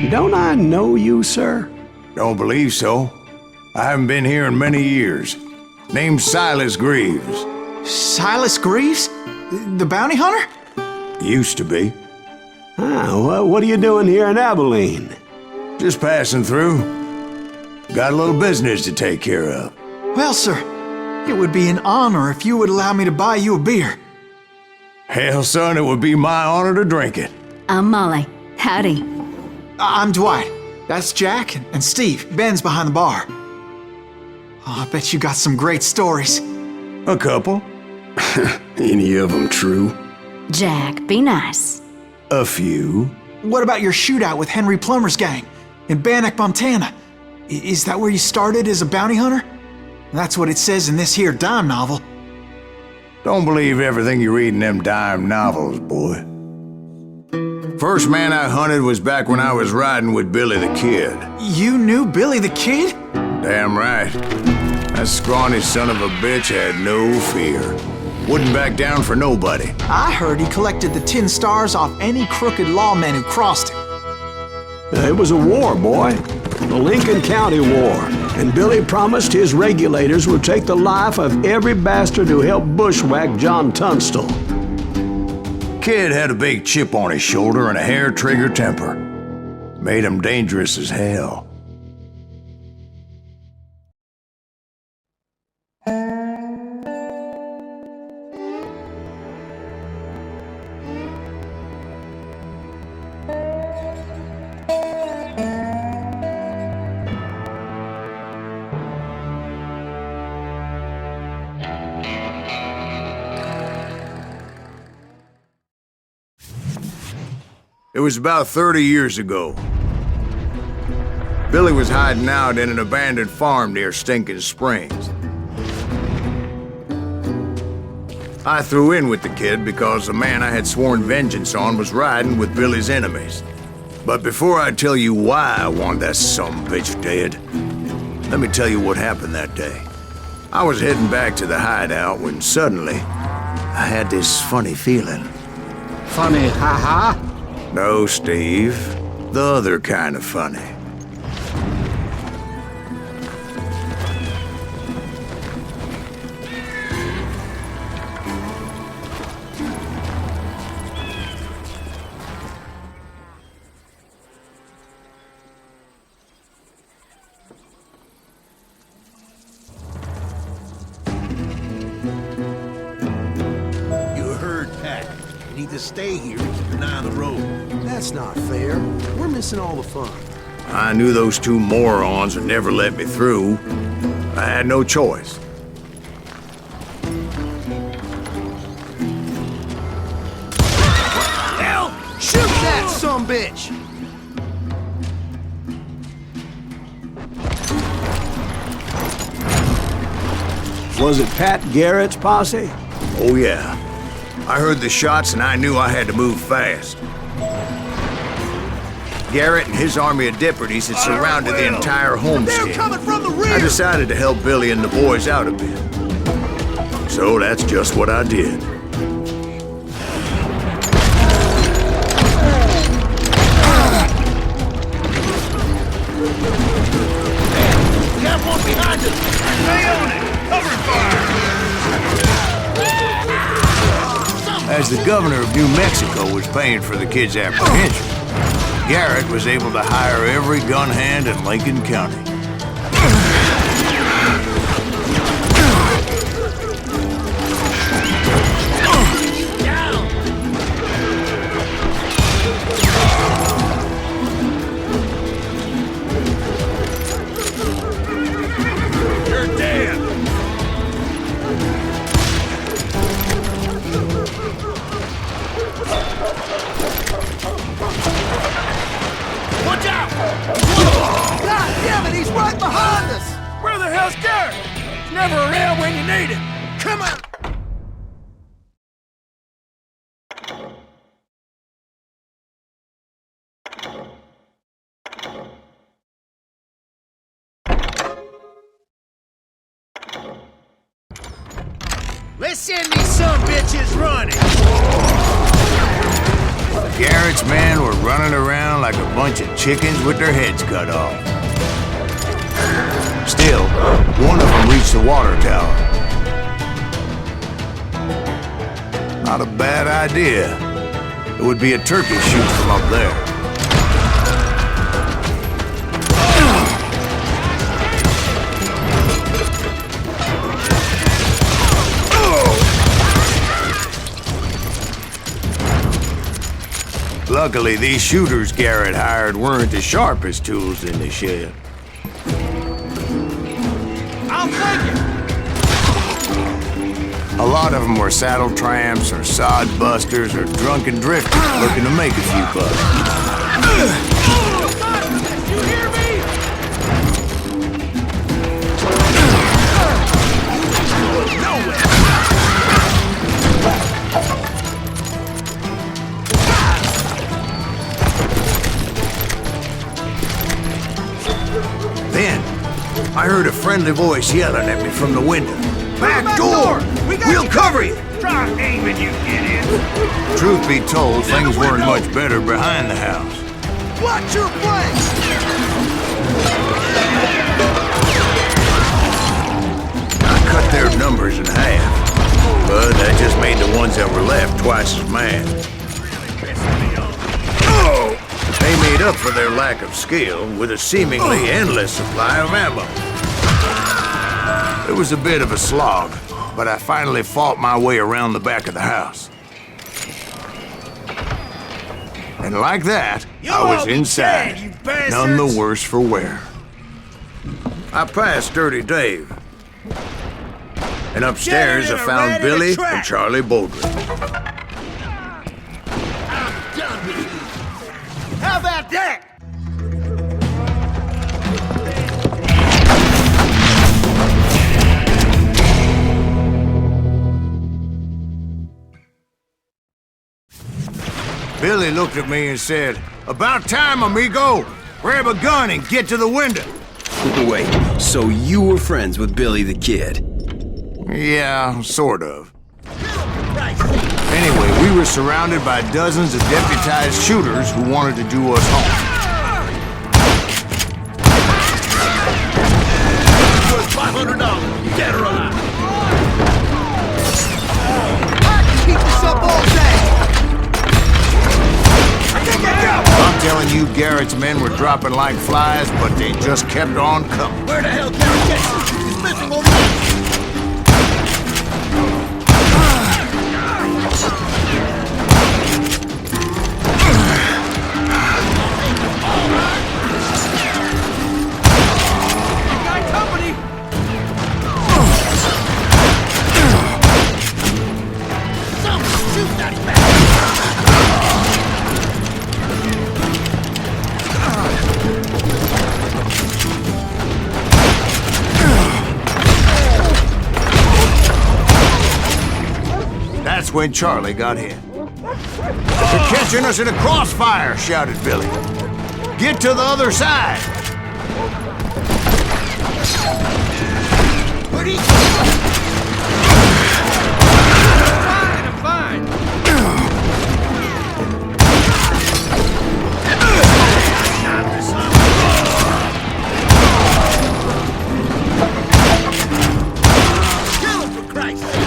Don't I know you, sir? Don't believe so. I haven't been here in many years. Name's Silas Greaves. Silas Greaves? The bounty hunter? Used to be. What are you doing here in Abilene? Just passing through. Got a little business to take care of. Well, sir, it would be an honor if you would allow me to buy you a beer. Hell, son, it would be my honor to drink it. I'm Molly. Howdy. I'm Dwight. That's Jack and Steve. Ben's behind the bar. Oh, I bet you got some great stories. A couple. Any of them true? Jack, be nice. A few. What about your shootout with Henry Plummer's gang in Bannock, Montana? Is that where you started as a bounty hunter? That's what it says in this here dime novel. Don't believe everything you read in them dime novels, boy. First man I hunted was back when I was riding with Billy the Kid. You knew Billy the Kid? Damn right. That scrawny son of a bitch had no fear. Wouldn't back down for nobody. I heard he collected the 10 stars off any crooked lawmen who crossed him. It was a war, boy. The Lincoln County War. And Billy promised his regulators would take the life of every bastard who helped bushwhack John Tunstall. Kid had a big chip on his shoulder and a hair-trigger temper. Made him dangerous as hell. It was about 30 years ago. Billy was hiding out in an abandoned farm near Stinking Springs. I threw in with the kid because the man I had sworn vengeance on was riding with Billy's enemies. But before I tell you why I want that sumbitch dead, let me tell you what happened that day. I was heading back to the hideout when suddenly I had this funny feeling. Funny, ha-ha? No, Steve. The other kind of funny. You heard Pat. You need to stay here and keep an eye on the road. That's not fair. We're missing all the fun. I knew those two morons would never let me through. I had no choice. Hell! Shoot that sumbitch! Was it Pat Garrett's posse? Oh yeah. I heard the shots and I knew I had to move fast. Garrett and his army of deputies had surrounded the entire homestead. They're coming from the rear! I decided to help Billy and the boys out a bit. So that's just what I did. We got one behind us! Stay on it! Cover fire! As the governor of New Mexico was paying for the kid's apprehension, Garrett was able to hire every gun hand in Lincoln County. You're dead! Watch out! God damn it, he's right behind us! Where the hell's Garrett? He's never around when you need him. Come on! Let's send these sumbitches running! Garrett's men were running around like a bunch of chickens with their heads cut off. Still, one of them reached the water tower. Not a bad idea. It would be a turkey shoot from up there. Luckily, these shooters Garrett hired weren't as sharp as tools in the shed. I'll take it! A lot of them were saddle tramps or sod busters or drunken drifters looking to make a few bucks. You hear me? Then, I heard a friendly voice yelling at me from the window. Back door! We'll cover you! Try aiming, you idiot! Truth be told, things weren't much better behind the house. Watch your flank! I cut their numbers in half, but that just made the ones that were left twice as mad. They made up for their lack of skill with a seemingly endless supply of ammo. It was a bit of a slog, but I finally fought my way around the back of the house. And like that, I was inside, none the worse for wear. I passed Dirty Dave. And upstairs I found Billy and Charlie Baldwin. How about that? Billy looked at me and said, "About time, amigo! Grab a gun and get to the window!" Wait, so you were friends with Billy the Kid? Yeah, sort of. Anyway, we were surrounded by dozens of deputized shooters who wanted to do us home. Worth $500, dead or alive. I can keep this up all day. I'm telling you, Garrett's men were dropping like flies, but they just kept on coming. Where the hell Garrett get you? He's missing over there. That's when Charlie got hit. "They're catching us in a crossfire," shouted Billy. "Get to the other side!" Where'd he go? I'm fine. Kill him, for Christ's sake.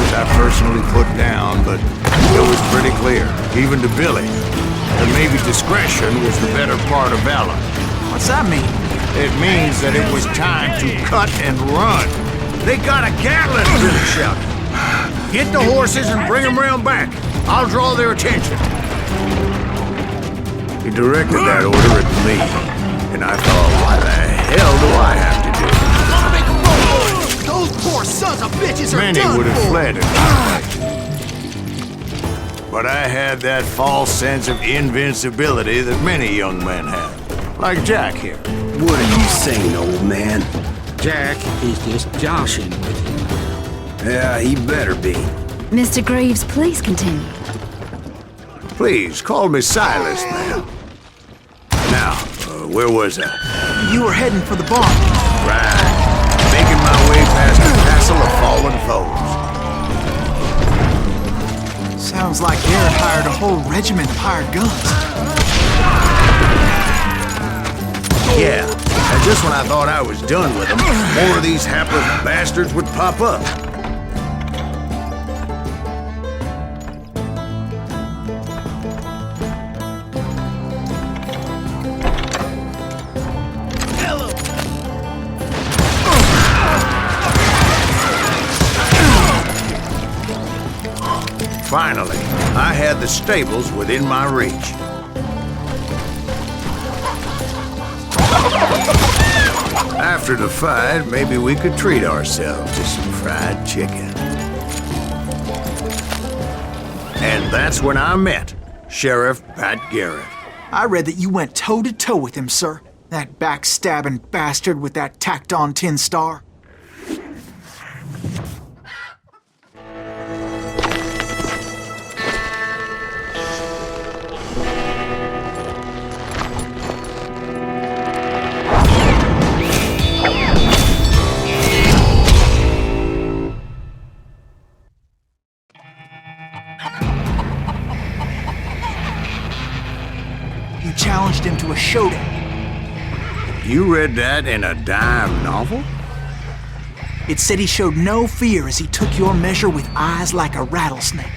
I personally put down, but it was pretty clear, even to Billy, that maybe discretion was the better part of valor. What's that mean? It means that it was time to cut and run. "They got a Gatling!" Billy shouted. "Get the horses and bring them round back. I'll draw their attention." He directed that order at me, and I thought, what the hell do I have to do? Those poor sons of bitches are Many done would have for. fled in my fight. But I had that false sense of invincibility that many young men have. Like Jack here. What are you saying, old man? Jack is just joshing with you. Yeah, he better be. Mr. Greaves, please continue. Please, call me Silas, ma'am. Now, where was I? You were heading for the barn. Right. Making my way past the castle of fallen foes. Sounds like Garrett hired a whole regiment of hired guns. Yeah, and just when I thought I was done with them, more of these hapless bastards would pop up. Finally, I had the stables within my reach. After the fight, maybe we could treat ourselves to some fried chicken. And that's when I met Sheriff Pat Garrett. I read that you went toe-to-toe with him, sir. That backstabbing bastard with that tacked-on tin star. Challenged him to a showdown. You read that in a dime novel? It said he showed no fear as he took your measure with eyes like a rattlesnake.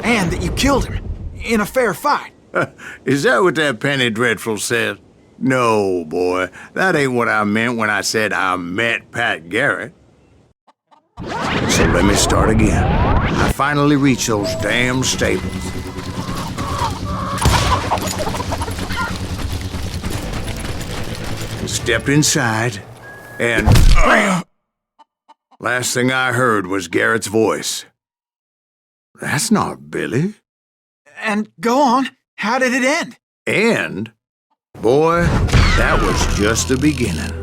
And that you killed him in a fair fight. Is that what that Penny Dreadful said? No, boy. That ain't what I meant when I said I met Pat Garrett. So let me start again. I finally reached those damn stables. And stepped inside, and bam! Last thing I heard was Garrett's voice. That's not Billy. And go on. How did it end? And, boy, that was just the beginning.